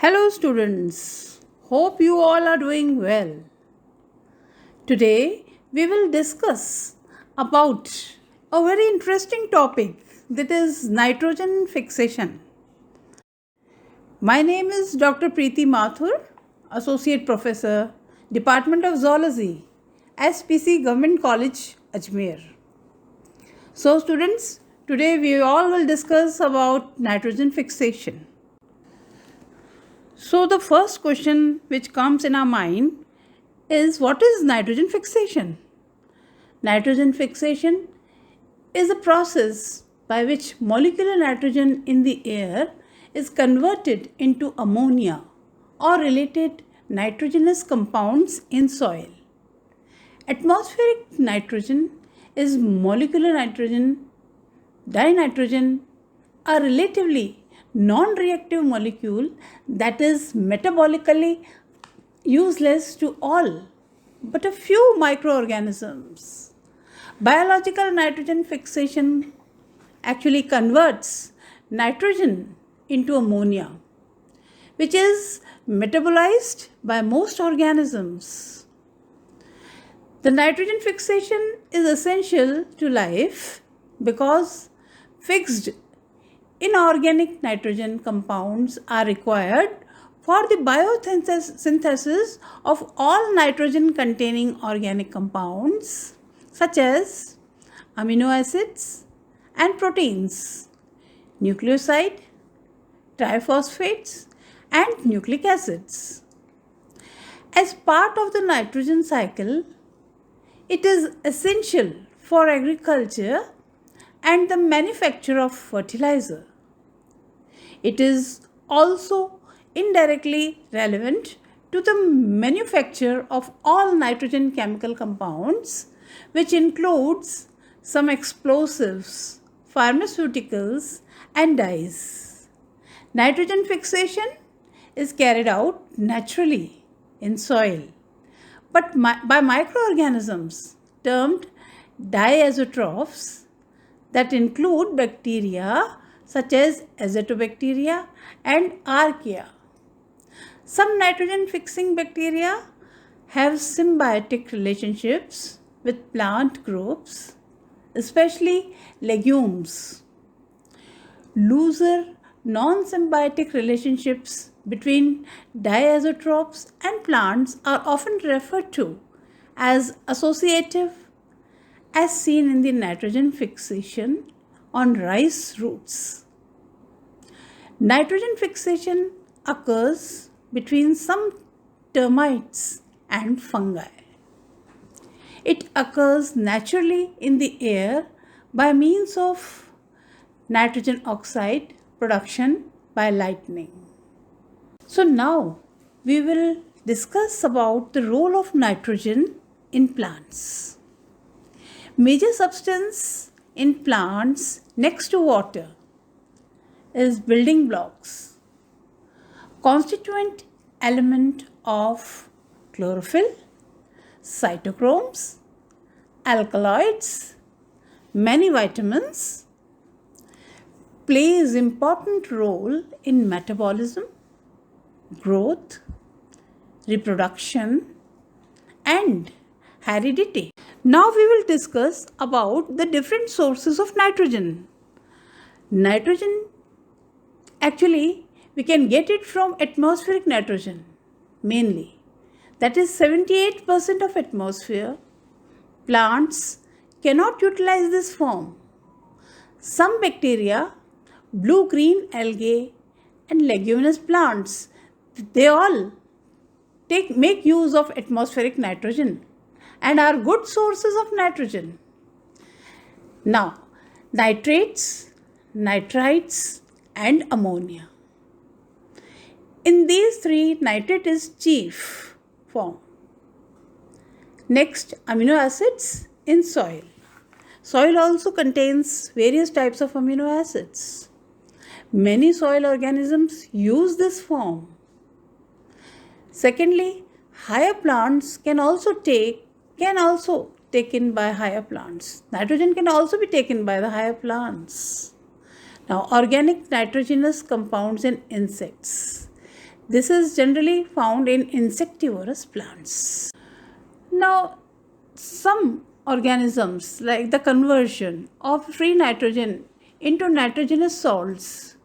Hello students, hope you all are doing well. Today we will discuss about a very interesting topic, that is nitrogen fixation. My name is Dr. Preeti Mathur, Associate Professor, Department of Zoology, SPC Government College, Ajmer. So students, today we all will discuss about nitrogen fixation. So the first question which comes in our mind is, what is nitrogen fixation? Nitrogen fixation is a process by which molecular nitrogen in the air is converted into ammonia or related nitrogenous compounds in soil. Atmospheric nitrogen is molecular nitrogen, dinitrogen, a relatively non-reactive molecule that is metabolically useless to all but a few microorganisms. Biological nitrogen fixation actually converts nitrogen into ammonia, which is metabolized by most organisms. The nitrogen fixation is essential to life because fixed inorganic nitrogen compounds are required for the biosynthesis of all nitrogen containing organic compounds such as amino acids and proteins, nucleoside, triphosphates and nucleic acids. As part of the nitrogen cycle, it is essential for agriculture and the manufacture of fertilizer. It is also indirectly relevant to the manufacture of all nitrogen chemical compounds, which includes some explosives, pharmaceuticals and dyes. Nitrogen fixation is carried out naturally in soil, but by microorganisms termed diazotrophs that include bacteria such as Azotobacter and Archaea. Some nitrogen fixing bacteria have symbiotic relationships with plant groups, especially legumes. Looser non-symbiotic relationships between diazotrophs and plants are often referred to as associative, as seen in the nitrogen fixation on rice roots. Nitrogen fixation occurs between some termites and fungi. It occurs naturally in the air by means of nitrogen oxide production by lightning. So now we will discuss about the role of nitrogen in plants. Major substance in plants next to water is building blocks, constituent element of chlorophyll, cytochromes, alkaloids, many vitamins, plays important role in metabolism, growth, reproduction and heredity. Now we will discuss about the different sources of nitrogen. Nitrogen, actually we can get it from atmospheric nitrogen mainly. That is 78% of atmosphere. Plants cannot utilize this form. Some bacteria, blue-green algae and leguminous plants, they all make use of atmospheric nitrogen and are good sources of nitrogen. Now, nitrates, nitrites and ammonia. In these three, nitrate is chief form. Next, amino acids in soil. Soil also contains various types of amino acids. Many soil organisms use this form. Secondly, higher plants can also taken by higher plants. Nitrogen can also be taken by the higher plants. Now, organic nitrogenous compounds in insects. This is generally found in insectivorous plants. Now, some organisms, like the conversion of free nitrogen into nitrogenous salts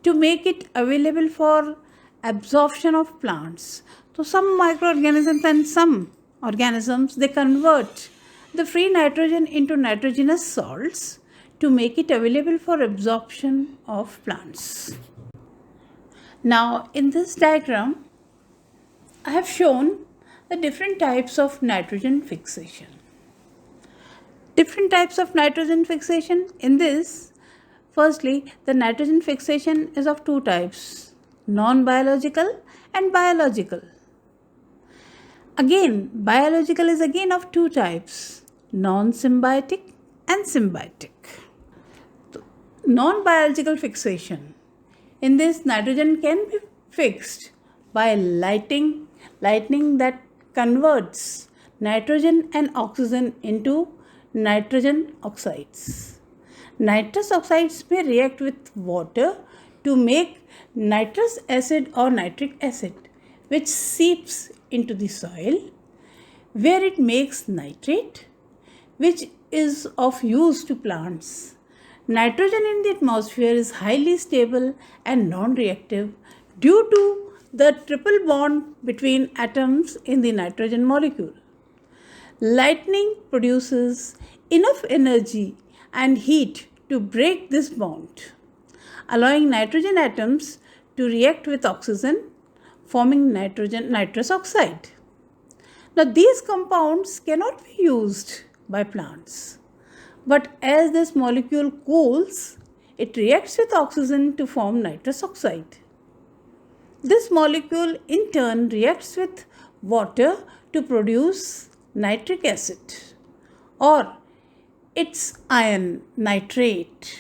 to make it available for absorption of plants. So some microorganisms and some organisms, they convert the free nitrogen into nitrogenous salts to make it available for absorption of plants. Now in this diagram, I have shown the different types of nitrogen fixation. Different types of nitrogen fixation. In this, firstly, the nitrogen fixation is of two types, non-biological and biological. Again, biological is again of two types, non-symbiotic and symbiotic. Non-biological fixation. In this, nitrogen can be fixed by lightning that converts nitrogen and oxygen into nitrogen oxides. Nitrous oxides may react with water to make nitrous acid or nitric acid, which seeps into the soil, where it makes nitrate, which is of use to plants. Nitrogen in the atmosphere is highly stable and non-reactive due to the triple bond between atoms in the nitrogen molecule. Lightning produces enough energy and heat to break this bond, allowing nitrogen atoms to react with oxygen, forming nitrous oxide. Now these compounds cannot be used by plants, but as this molecule cools, it reacts with oxygen to form nitrous oxide. This molecule in turn reacts with water to produce nitric acid or its ion nitrate,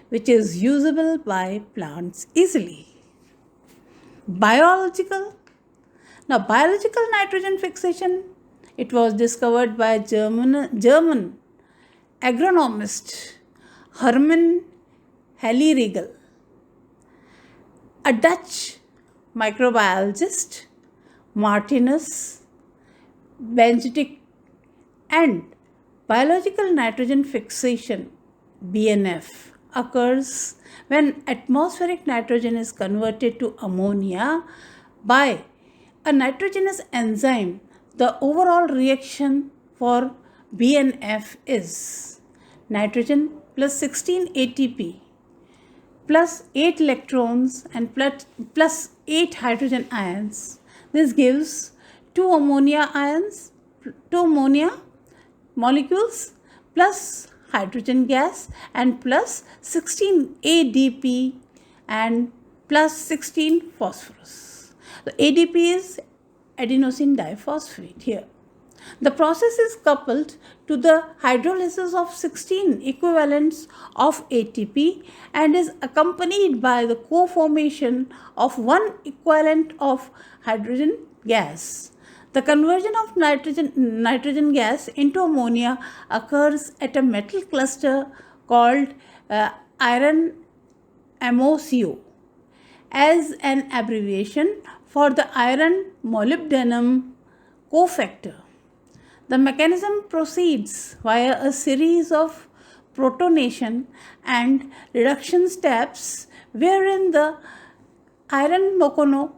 which is usable by plants easily. Biological. Now, biological nitrogen fixation, it was discovered by German agronomist Hermann Helleriegel, a Dutch microbiologist Martinus Beijerenckia, and biological nitrogen fixation BNF occurs when atmospheric nitrogen is converted to ammonia by a nitrogenous enzyme. The overall reaction for BNF is nitrogen plus 16 ATP plus 8 electrons and plus 8 hydrogen ions. This gives 2 ammonia molecules plus hydrogen gas and plus 16 ADP and plus 16 phosphorus. The ADP is adenosine diphosphate here. The process is coupled to the hydrolysis of 16 equivalents of ATP and is accompanied by the co-formation of 1 equivalent of hydrogen gas. The conversion of nitrogen gas into ammonia occurs at a metal cluster called iron ammocio as an abbreviation for the iron molybdenum cofactor. The mechanism proceeds via a series of protonation and reduction steps wherein the iron monoco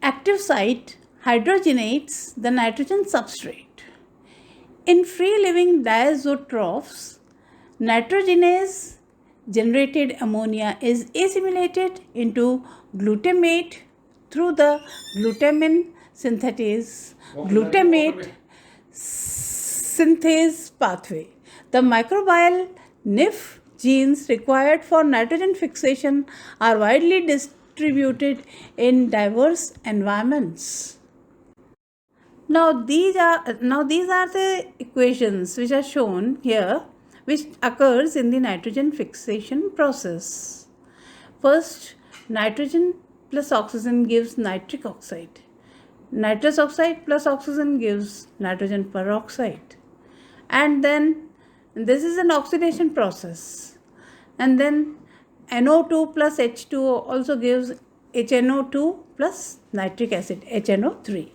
active site hydrogenates the nitrogen substrate. In free-living diazotrophs, nitrogenase generated ammonia is assimilated into glutamate through the glutamate synthase pathway. The microbial NIF genes required for nitrogen fixation are widely distributed in diverse environments. Now these are the equations which are shown here, which occurs in the nitrogen fixation process. First, nitrogen plus oxygen gives nitric oxide. Nitrous oxide plus oxygen gives nitrogen peroxide. And then this is an oxidation process. And then NO2 plus H2O also gives HNO2 plus nitric acid HNO3.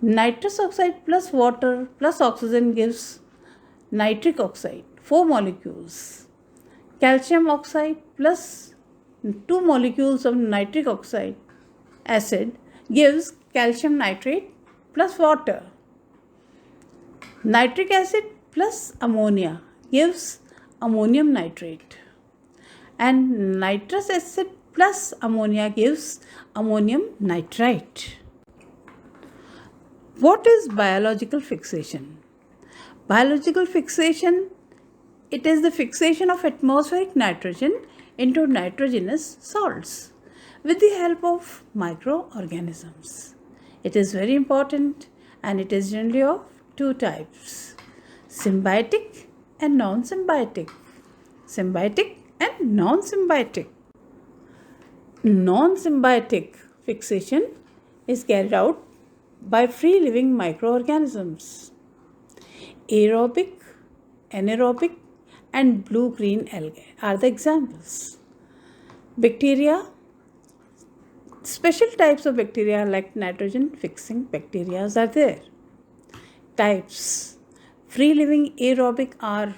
Nitrous oxide plus water plus oxygen gives nitric oxide, 4 molecules. Calcium oxide plus 2 molecules of nitric oxide acid gives calcium nitrate plus water. Nitric acid plus ammonia gives ammonium nitrate. And nitrous acid plus ammonia gives ammonium nitrite. What is biological fixation? Biological fixation, it is the fixation of atmospheric nitrogen into nitrogenous salts with the help of microorganisms. It is very important and it is generally of two types: symbiotic and non-symbiotic. Symbiotic and non-symbiotic. Non-symbiotic fixation is carried out by free-living microorganisms. Aerobic, anaerobic and blue-green algae are the examples. Bacteria, special types of bacteria like nitrogen-fixing bacteria are there. Types: free-living aerobic are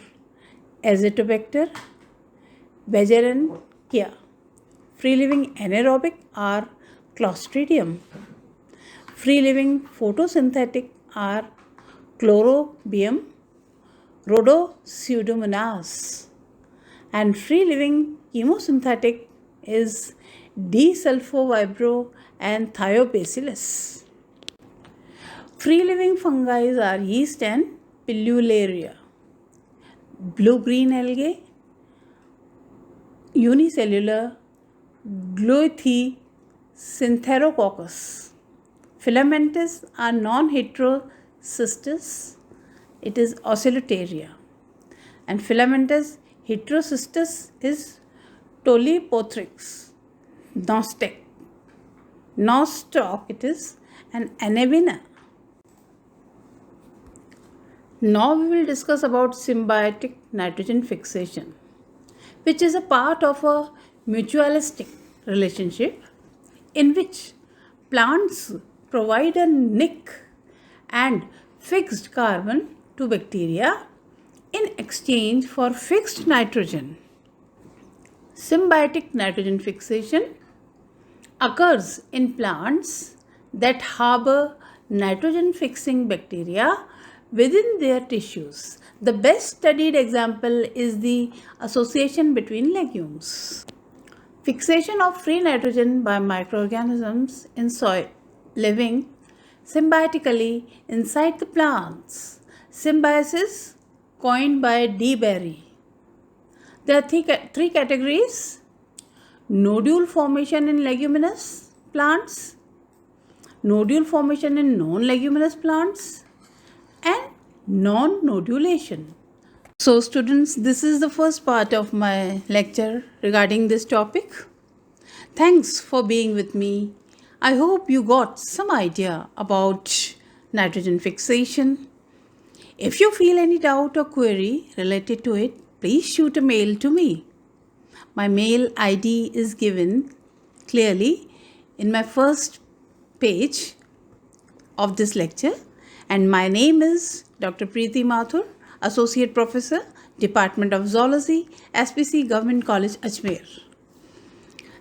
Azotobacter, Beijerenckia. Free-living anaerobic are Clostridium. Free-living photosynthetic are Chlorobium, Rhodopseudomonas. And free-living chemosynthetic is D-sulfovibro and Thiobacillus. Free-living fungi are yeast and Pilularia. Blue-green algae, unicellular Gloethe Syntherococcus. Filamentous are non-heterocystis, it is Oscillataria. And filamentous heterocystis is Tolipothrix. Nostoc, it is an Anabina. Now we will discuss about symbiotic nitrogen fixation, which is a part of a mutualistic relationship in which plants provide a nick and fixed carbon to bacteria in exchange for fixed nitrogen. Symbiotic nitrogen fixation occurs in plants that harbor nitrogen fixing bacteria within their tissues. The best studied example is the association between legumes. Fixation of free nitrogen by microorganisms in soil living symbiotically inside the plants. Symbiosis coined by D. Berry. There are three categories: nodule formation in leguminous plants, nodule formation in non-leguminous plants, and non-nodulation. So students, this is the first part of my lecture regarding this topic. Thanks for being with me. I hope you got some idea about nitrogen fixation. If you feel any doubt or query related to it, please shoot a mail to me. My mail ID is given clearly in my first page of this lecture, and my name is Dr. Preeti Mathur, Associate Professor, Department of Zoology, SPC Government College, Ajmer.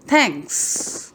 Thanks.